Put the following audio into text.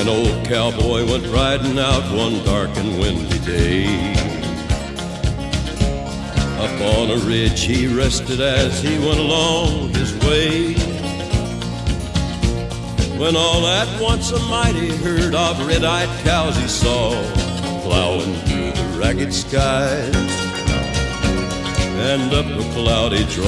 An old cowboy went riding out one dark and windy day. Up on a ridge he rested as he went along his way, when all at once a mighty herd of red-eyed cows he saw plowing through the ragged skies and up a cloudy draw.